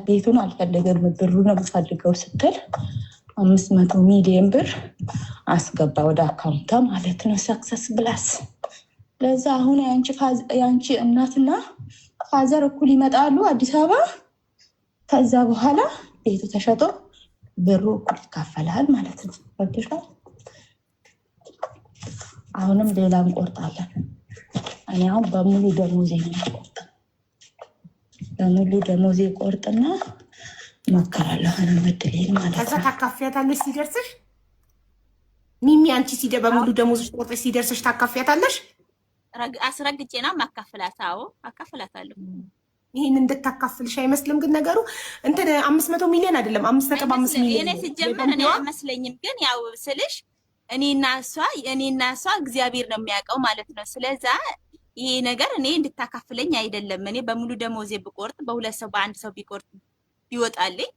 ቤቱን አልፈለገም ብሩ ነው የምፈልገው ስትል 500 ሚሊዮን ብር አስገባ ወደ አካውንቷ ማለት ነው። ሰክሰስ ብላስ ለዛ አሁን ያንቺ እናትና ፋዘር እኩል ይመጣሉ አዲስ አበባ። ከዛ በኋላ ቤቱ ተሸጦ ብሩ እኩል ይካፈላል ማለት ነው። ወጥቷል። አሁንም ሌላ እንቆርጣለን። እኔ አሁን በሙሉ ደሞዜ ነው ቆርጠው በሙሉ ደሞዜ ቆርጥና ማከራለሁ አሁን መድሌን ማለት ነው። ከዛ ታካፊያታለሽ ሲደርስሽ ሚሚ አንቺ በሙሉ ደሞዝሽ ቆርጠሽ ሲደርስሽ ታካፊያታለሽ። አስረግጬና ማካፈላታው አካፈላታለሁ። ይሄን እንድታካፍልሽ አይመስልም ግን ነገሩ እንትን 500 ሚሊዮን አይደለም 5.5 ሚሊዮን እኔ ሲጀመር እኔ አይመስለኝም ግን ያው ስልሽ እኔና እሷ እግዚአብሔር ነው የሚያውቀው ማለት ነው። ስለዛ ይሄ ነገር እኔ እንድታካፍለኝ አይደለም። እኔ በሙሉ ደሞዜ ብቆርጥ በሁለት ሰው በአንድ ሰው ቢቆርጥ ቢወጣልኝ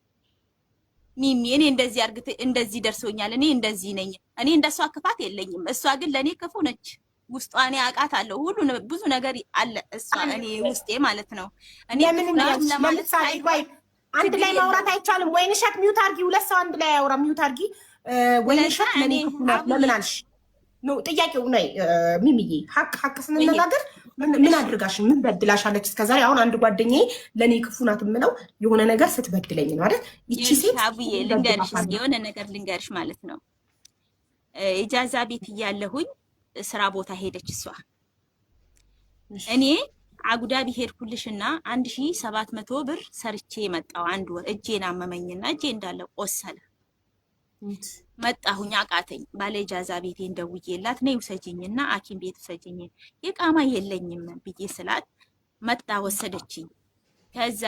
ሚሚ እኔ እንደዚህ አርግተ እንደዚህ ደርሶኛል። እኔ እንደዚህ ነኝ። እኔ እንደሷ ክፋት የለኝም። እሷ ግን ለኔ ክፉ ነች። ውስጧ እኔ አውቃታለሁ። ሁሉ ብዙ ነገር አለ እሷ እኔ ውስጤ ማለት ነው። እኔ ምን ለማለት ሳይባይ አንድ ላይ ማውራት አይቻልም። ወይንሸት ሚውት አርጊ። ሁለት ሰው አንድ ላይ ያውራ። ሚውት አርጊ። ወይንሸት ለምን አልሽ? ነው ጥያቄው ነው። ሚሚዬ ሀቅ ስንነጋገር ምን አድርጋሽ ምን በድላሻለች እስከዛሬ? አሁን አንድ ጓደኛዬ ለኔ ክፉ ናት የምለው የሆነ ነገር ስትበድለኝ ነው አይደል? ይቺ ሴት አቡዬ ልንገርሽ፣ የሆነ ነገር ልንገርሽ ማለት ነው። ኢጃዛ ቤት እያለሁኝ ስራ ቦታ ሄደች እሷ። እኔ አጉዳቢ ሄድኩልሽና 1700 ብር ሰርቼ መጣሁ። አንድ ወር እጄን አመመኝና እጄ እንዳለ ቆሰለ። መጣሁኝ አቃተኝ። ባለ ኢጃዛ ቤቴ እንደውዬላት ነይ ውሰጂኝና ሐኪም ቤት ውሰጂኝ የቃማ የለኝም ብዬ ስላት መጣ ወሰደችኝ። ከዛ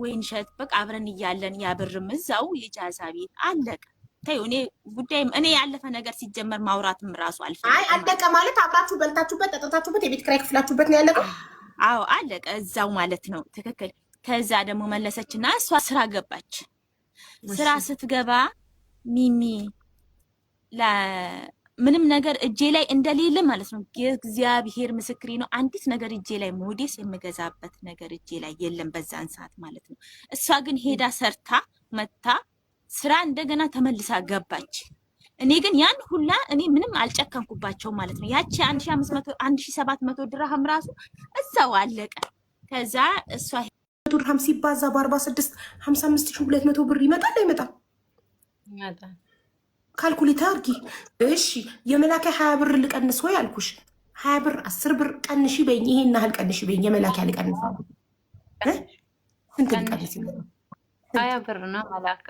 ወይንሸት በቃ አብረን እያለን ያብርም እዛው ኢጃዛ ቤት አለቀ። ታዩ እኔ ያለፈ ነገር ሲጀመር ማውራትም ራሱ አልፈልግም። አይ አለቀ ማለት አብራችሁ በልታችሁበት ጠጥታችሁበት የቤት ኪራይ ክፍላችሁበት ነው ያለቀው። አዎ አለቀ እዛው ማለት ነው። ትክክል። ከዛ ደግሞ መለሰችና እሷ ስራ ገባች። ስራ ስትገባ ሚሚ ምንም ነገር እጄ ላይ እንደሌለ ማለት ነው። እግዚአብሔር ምስክሬ ነው። አንዲት ነገር እጄ ላይ ሞዴስ የምገዛበት ነገር እጄ ላይ የለም በዛን ሰዓት ማለት ነው። እሷ ግን ሄዳ ሰርታ መታ ስራ እንደገና ተመልሳ ገባች። እኔ ግን ያን ሁላ እኔ ምንም አልጨከንኩባቸው ማለት ነው። ያቺ 1500 1700 ድርሃም ራሱ እዛው አለቀ። ከዛ እሷ ድርሃም ሲባዛ በ46 55200 ብር ይመጣል አይመጣም? ይመጣል። ካልኩሌተር አርጊ። እሺ የመላኪያ 20 ብር ልቀንስ ወይ አልኩሽ። 20 ብር 10 ብር ቀንሺ በይኝ። ይሄን ያህል ቀንሺ በይኝ። የመላኪያ ልቀንስ እንት ልቀንስ 20 ብር ነው መላካ።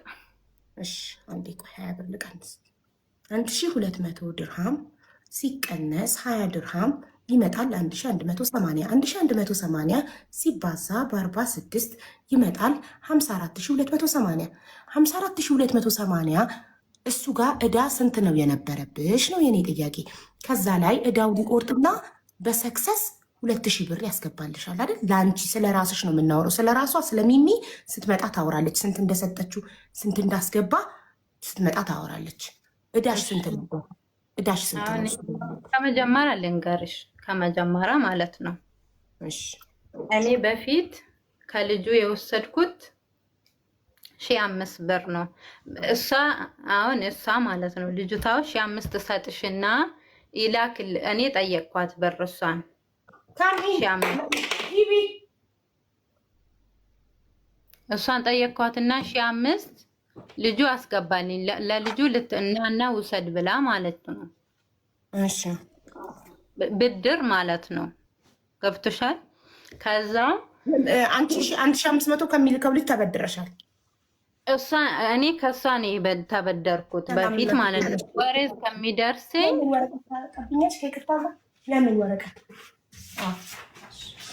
እሺ አንዴ ቆይ 20 ብር ልቀንስ። 1200 ድርሃም ሲቀነስ 20 ድርሃም ይመጣል 1180 1180 ሲባዛ በ46 ይመጣል 54280 54280 እሱ ጋር እዳ ስንት ነው የነበረብሽ ነው የኔ ጥያቄ። ከዛ ላይ እዳው ሊቆርጥና በሰክሰስ 2000 ብር ያስገባልሻል አይደል? ለአንቺ ስለ ራስሽ ነው የምናወራው። ስለ ራሷ ስለ ሚሚ ስትመጣ ታወራለች። ስንት እንደሰጠችው ስንት እንዳስገባ ስትመጣ ታወራለች። እዳሽ ስንት ነው? እዳሽ ስንት ነው? ከመጀመሪያ ልንገርሽ፣ ከመጀመሪያ ማለት ነው። እሺ እኔ በፊት ከልጁ የወሰድኩት 1500 ብር ነው። እሷ ማለት ነው ልጅቷው 1500 ሰጥሽና ይላክል። እኔ ጠየቅኳት ብር እሷን እሷን ጠየቅኳትና 1500 ልጁ አስገባልኝ። ለልጁ ልትናና ውሰድ ብላ ማለት ነው። እሺ ብድር ማለት ነው። ገብቶሻል? ከዛ አንቺ 1500 ከሚልከው ልጅ ተበድረሻል። እኔ ከሷ ነው ተበደርኩት በፊት ማለት ነው። ወሬ ከሚደርሰኝ ለምን ወረቀት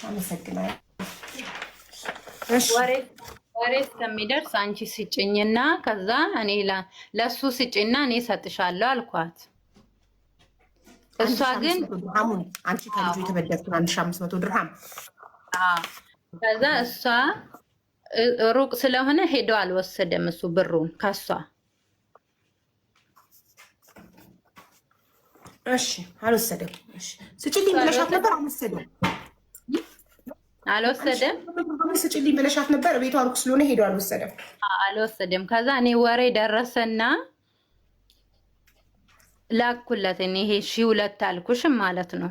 አመሰግናለሁ። ወሬ ከሚደርስ አንቺ ስጭኝና ከዛ እኔ ለሱ ስጭኝና እኔ ሰጥሻለሁ አልኳት። እሷ ግን አንቺ ከልጁ የተበደርኩት 1500 ድርሃም ከዛ እሷ ሩቅ ስለሆነ ሄዶ አልወሰደም እሱ ብሩን ከሷ። እሺ አልወሰደም። እሺ ስጭልኝ ብለሻት ነበር። አልወሰደም። አልወሰደም። ስጭልኝ ብለሻት ነበር። ቤቷ ሩቅ ስለሆነ ሄዶ አልወሰደም። አልወሰደም። ከዛ እኔ ወሬ ደረሰና ላኩለት። እኔ ይሄ 1200 አልኩሽም ማለት ነው።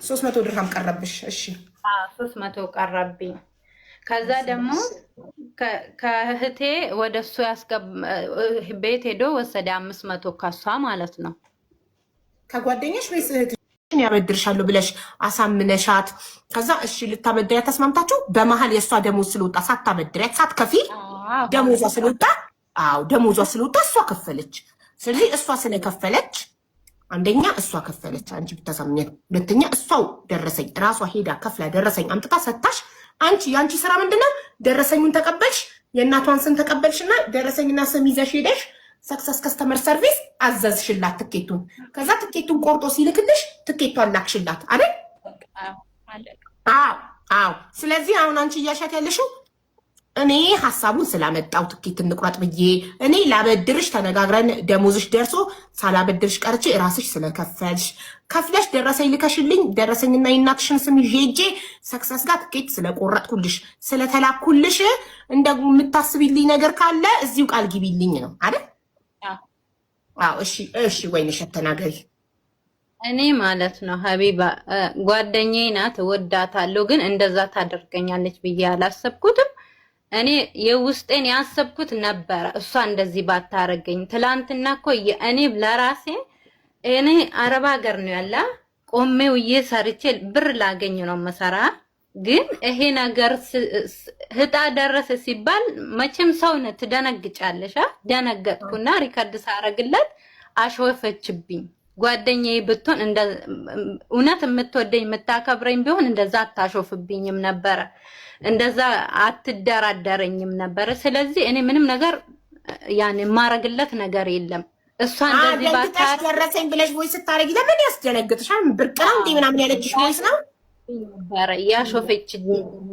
300 ድርሃም ቀረብሽ። እሺ 300 ቀረብኝ። ከዛ ደግሞ ከእህቴ ወደ እሱ ቤት ሄዶ ወሰደ 500 ከሷ ማለት ነው። ከጓደኛሽ ወይስ እህትሽን ያበድርሻለሁ ብለሽ አሳምነሻት? ከዛ እሺ ልታበድሪያት ተስማምታችሁ በመሀል የእሷ ደሞዝ ስለወጣ ሳታበድሪያት ሳትከፊ ደሞዟ ስለወጣ ደሞዟ ስለወጣ እሷ ከፈለች። ስለዚህ እሷ ስለከፈለች አንደኛ እሷ ከፈለች አንቺ ብታሳምኛት፣ ሁለተኛ እሷው ደረሰኝ ራሷ ሄዳ ከፍላ ደረሰኝ አምጥታ ሰጣሽ። አንቺ የአንቺ ስራ ምንድነው? ደረሰኙን ተቀበልሽ፣ የእናቷን ስም ተቀበልሽና ደረሰኝና ስም ይዘሽ ሄደሽ ሰክሰስ ከስተመር ሰርቪስ አዘዝሽላት ትኬቱን። ከዛ ትኬቱን ቆርጦ ሲልክልሽ ትኬቷን ላክሽላት አይደል? አዎ። ስለዚህ አሁን አንቺ እያሻት ያለሽው እኔ ሀሳቡን ስላመጣው ትኬት እንቁረጥ ብዬ እኔ ላበድርሽ ተነጋግረን ደሞዝሽ ደርሶ ሳላበድርሽ ቀርቼ ራስሽ ስለከፈልሽ ከፍለሽ ደረሰኝ ልከሽልኝ ደረሰኝና የእናትሽን ስም ይዤ ሄጄ ሰክሰስ ጋር ትኬት ስለቆረጥኩልሽ ስለተላኩልሽ እንደ የምታስቢልኝ ነገር ካለ እዚሁ ቃል ግቢልኝ ነው አይደል? እሺ ወይንሸት ተናገሪ። እኔ ማለት ነው ሀቢባ ጓደኛዬ ናት፣ እወዳታለሁ፣ ግን እንደዛ ታደርገኛለች ብዬ አላሰብኩትም። እኔ የውስጤን ያሰብኩት ነበረ እሷ እንደዚህ ባታረገኝ። ትላንትና እኮ እኔ ለራሴ እኔ አረብ ሀገር ነው ያለ ቆሜው ሰርቼ ብር ላገኝ ነው መሰራ። ግን ይሄ ነገር ህጣ ደረሰ ሲባል መቼም ሰው ነው ትደነግጫለሽ። ደነገጥኩና ሪከርድ ሳረግለት አሾፈችብኝ። ጓደኛዬ ብትሆን እውነት የምትወደኝ የምታከብረኝ ቢሆን እንደዛ አታሾፍብኝም ነበረ፣ እንደዛ አትደራደረኝም ነበረ። ስለዚህ እኔ ምንም ነገር ያን የማረግለት ነገር የለም። እሷ እንደዚህ ባታር ደረሰኝ ብለሽ ቮይስ ስታረጊ ለምን ያስደነግጥሻል? ብርቅራ እንዴ ምናምን ያለችሽ ቮይስ ነው ነበረ ያሾፈች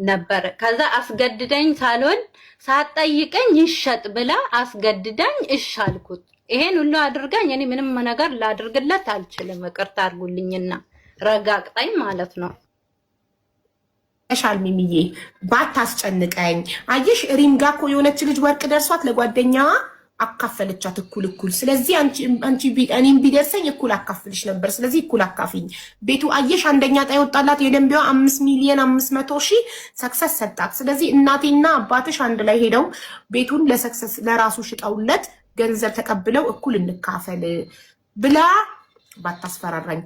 ነበረ። ከዛ አስገድደኝ ሳልሆን ሳትጠይቀኝ ይሸጥ ብላ አስገድደኝ እሺ አልኩት። ይሄን ሁሉ አድርጋኝ እኔ ምንም ነገር ላድርግለት አልችልም። ይቅርታ አድርጉልኝና ረጋግጣኝ ማለት ነው። ሚሚዬ ባታስጨንቀኝ። አየሽ ሪምጋ እኮ የሆነች ልጅ ወርቅ ደርሷት ለጓደኛዋ አካፈለቻት እኩል። ስለዚህ አንቺ እኔም ቢደርሰኝ እኩል አካፍልሽ ነበር። ስለዚህ እኩል አካፍኝ። ቤቱ አየሽ አንደኛ ዕጣ የወጣላት የደንቢዋ 5,500,000 ሰክሰስ ሰጣት። ስለዚህ እናቴና አባትሽ አንድ ላይ ሄደው ቤቱን ለሰክሰስ ለራሱ ሽጠውለት ገንዘብ ተቀብለው እኩል እንካፈል ብላ ባታስፈራራኝ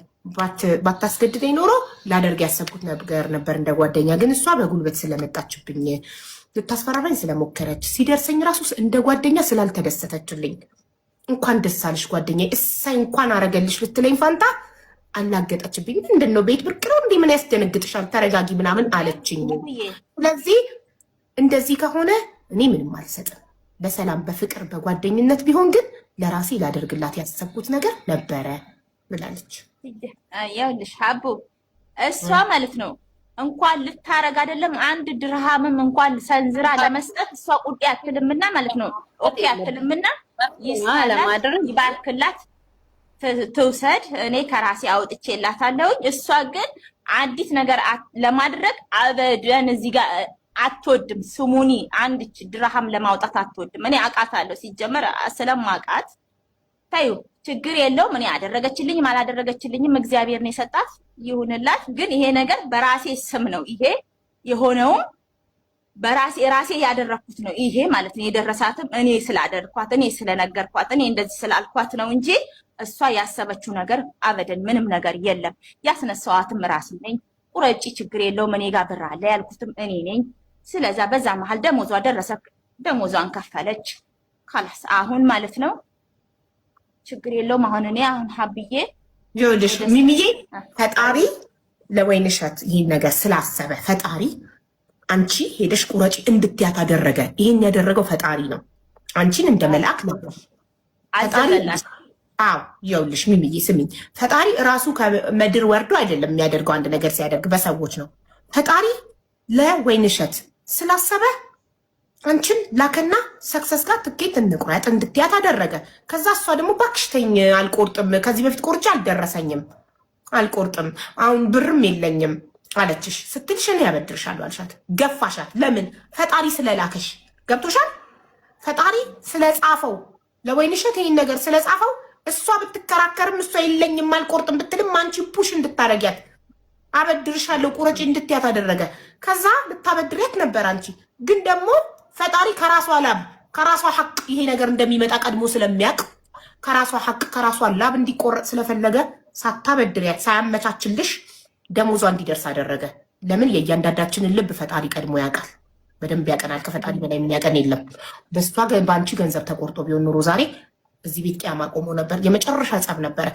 ባታስገድደኝ ኖሮ ላደርግ ያሰብኩት ነገር ነበር እንደ ጓደኛ። ግን እሷ በጉልበት ስለመጣችብኝ ልታስፈራራኝ ስለሞከረች ሲደርሰኝ ራሱ እንደ ጓደኛ ስላልተደሰተችልኝ እንኳን ደስ አለሽ ጓደኛ እሳይ እንኳን አረገልሽ ልትለኝ ፋንታ አላገጠችብኝ። ምንድነው ቤት ብርቅ ነው እንዴ? ምን ያስደነግጥሻል? ተረጋጊ ምናምን አለችኝ። ስለዚህ እንደዚህ ከሆነ እኔ ምንም አልሰጥም። በሰላም በፍቅር በጓደኝነት ቢሆን ግን ለራሴ ላደርግላት ያሰብኩት ነገር ነበረ ብላለች። ያውልሽ ሀቡ እሷ ማለት ነው እንኳን ልታረግ አይደለም አንድ ድርሃምም እንኳን ሰንዝራ ለመስጠት እሷ ቁጤ አትልምና ማለት ነው። ኦኬ አትልምና ይባርክላት ትውሰድ። እኔ ከራሴ አውጥቼላታለሁ። እሷ ግን አዲስ ነገር ለማድረግ አበደን እዚህ ጋር አትወድም። ስሙኒ አንድ ድርሃም ለማውጣት አትወድም። እኔ አውቃታለሁ ሲጀመር ስለማውቃት ታዩ ችግር የለውም። እኔ አደረገችልኝም አላደረገችልኝም እግዚአብሔር ነው የሰጣት ይሁንላት። ግን ይሄ ነገር በራሴ ስም ነው ይሄ የሆነው ራሴ ያደረኩት ነው ይሄ ማለት ነው። የደረሳትም እኔ ስላደረኳት እኔ ስለነገርኳት እኔ እንደዚህ ስላልኳት ነው እንጂ እሷ ያሰበችው ነገር አበደን ምንም ነገር የለም። ያስነሳዋትም ራሴ ነኝ። ቁረጪ ችግር የለውም እኔ ጋር ብር አለ ያልኩትም እኔ ነኝ። ስለዛ በዛ መሀል ደሞዟ ደረሰ፣ ደሞዟን ከፈለች خلاص አሁን ማለት ነው ችግር የለውም። አሁን እኔ አሁን ሀብዬ ይኸውልሽ ሚሚዬ ፈጣሪ ለወይንሸት ይህን ነገር ስላሰበ ፈጣሪ አንቺ ሄደሽ ቁረጪ እንድትያት አደረገ። ይህን ያደረገው ፈጣሪ ነው። አንቺን እንደ መልአክ ነበር ፈጣሪ። አዎ ይኸውልሽ ሚሚዬ ስሚኝ፣ ፈጣሪ ራሱ ከምድር ወርዶ አይደለም የሚያደርገው። አንድ ነገር ሲያደርግ በሰዎች ነው። ፈጣሪ ለወይንሸት ስላሰበ አንቺን ላከና ሰክሰስ ጋር ትኬት እንቁረጥ እንድትያት አደረገ። ከዛ እሷ ደግሞ እባክሽ ተይኝ አልቆርጥም፣ ከዚህ በፊት ቆርጬ አልደረሰኝም፣ አልቆርጥም፣ አሁን ብርም የለኝም፣ አለችሽ ስትልሽ እኔ ያበድርሻለሁ አልሻት። ገፋሻት። ለምን? ፈጣሪ ስለላከሽ። ገብቶሻል? ፈጣሪ ስለጻፈው ለወይንሸት ይህን ነገር ስለጻፈው እሷ ብትከራከርም እሷ የለኝም አልቆርጥም ብትልም አንቺ ፑሽ እንድታረጊያት አበድርሻለሁ ቁረጪ እንድትያት አደረገ። ከዛ ልታበድሪያት ነበር አንቺ ግን ደግሞ ፈጣሪ ከራሷ ላብ ከራሷ ሐቅ ይሄ ነገር እንደሚመጣ ቀድሞ ስለሚያውቅ ከራሷ ሐቅ ከራሷ ላብ እንዲቆረጥ ስለፈለገ ሳታበድሪያት ሳያመቻችልሽ ደሞዟ እንዲደርስ አደረገ። ለምን? የእያንዳንዳችንን ልብ ፈጣሪ ቀድሞ ያውቃል፣ በደንብ ያቀናል። ከፈጣሪ በላይ የሚያቀን የለም። በእሷ በአንቺ ገንዘብ ተቆርጦ ቢሆን ኑሮ ዛሬ እዚህ ቤት ቅያማ ቆሞ ነበር። የመጨረሻ ጸብ ነበረ።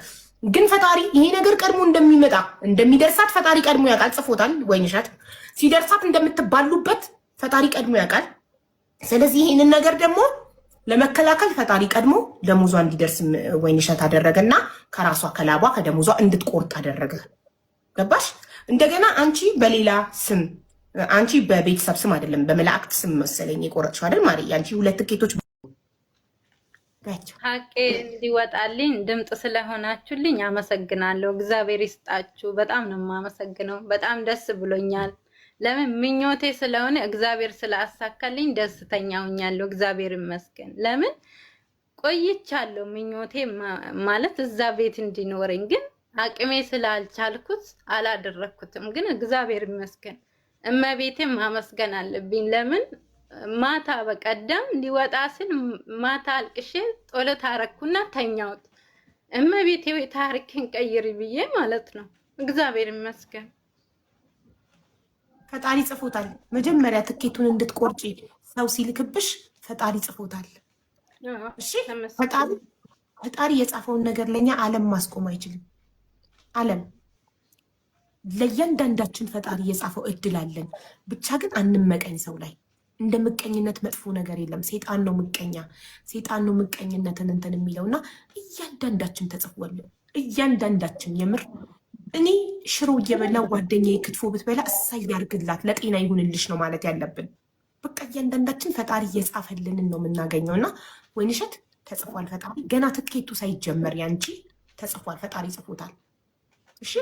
ግን ፈጣሪ ይሄ ነገር ቀድሞ እንደሚመጣ እንደሚደርሳት ፈጣሪ ቀድሞ ያውቃል። ጽፎታል። ወይንሸት ሲደርሳት እንደምትባሉበት ፈጣሪ ቀድሞ ያውቃል። ስለዚህ ይህንን ነገር ደግሞ ለመከላከል ፈጣሪ ቀድሞ ደሞዟ እንዲደርስ ወይንሸት አደረገና ከራሷ ከላቧ ከደሞዟ እንድትቆርጥ አደረገ። ገባሽ? እንደገና አንቺ በሌላ ስም አንቺ በቤተሰብ ስም አይደለም በመላእክት ስም መሰለኝ የቆረጥሽው አይደል? ማሪ አንቺ ሁለት ትኬቶች ሀቄ እንዲወጣልኝ ድምፅ ስለሆናችሁልኝ አመሰግናለሁ። እግዚአብሔር ይስጣችሁ። በጣም ነው የማመሰግነው። በጣም ደስ ብሎኛል። ለምን? ምኞቴ ስለሆነ እግዚአብሔር ስላሳካልኝ ደስተኛ ሆኛለሁ። እግዚአብሔር ይመስገን። ለምን? ቆይቻለሁ ምኞቴ ማለት እዛ ቤት እንዲኖረኝ ግን አቅሜ ስላልቻልኩት አላደረኩትም። ግን እግዚአብሔር ይመስገን። እመቤቴም ማመስገን አለብኝ። ለምን? ማታ በቀደም ሊወጣ ስል ማታ አልቅሼ ጦለት አረኩና ተኛሁት። እመቤቴ ወይ ታሪክን ቀይሪ ብዬ ማለት ነው። እግዚአብሔር ይመስገን። ፈጣሪ ጽፎታል። መጀመሪያ ትኬቱን እንድትቆርጪ ሰው ሲልክብሽ ፈጣሪ ጽፎታል። እሺ፣ ፈጣሪ የጻፈውን ነገር ለኛ ዓለም ማስቆም አይችልም። ዓለም ለእያንዳንዳችን ፈጣሪ የጻፈው እድል አለን። ብቻ ግን አንመቀኝ ሰው ላይ። እንደ ምቀኝነት መጥፎ ነገር የለም። ሴጣን ነው ምቀኛ፣ ሴጣን ነው ምቀኝነትን እንትን የሚለውና እያንዳንዳችን ተጽፏል። እያንዳንዳችን የምር እኔ ሽሮ እየበላው ጓደኛዬ ክትፎ ብትበላ እሳይ ያርግላት ለጤና ይሁንልሽ ነው ማለት ያለብን። በቃ እያንዳንዳችን ፈጣሪ እየጻፈልንን ነው የምናገኘው። እና ወይንሸት ተጽፏል። ፈጣሪ ገና ትኬቱ ሳይጀመር ያንቺ ተጽፏል። ፈጣሪ ጽፎታል። እሺ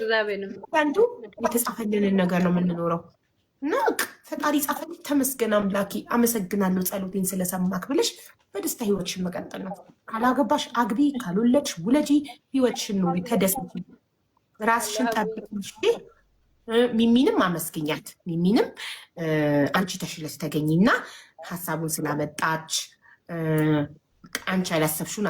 አንዱ የተጻፈልንን ነገር ነው የምንኖረው። እና ፈጣሪ ጻፈልኝ፣ ተመስገን አምላኬ፣ አመሰግናለሁ ጸሎቴን ስለሰማክ ብለሽ በደስታ ህይወትሽን መቀጠል ነው። ካላገባሽ አግቢ፣ ካልወለድሽ ውለጂ፣ ህይወትሽን ኑሪ፣ ተደሰቺ፣ ራስሽን ጠብቂ። ሚሚንም አመስግኛት። ሚሚንም አንቺ ተሽለሽ ተገኝና ሀሳቡን ስላመጣች አንቺ ያላሰብሽውን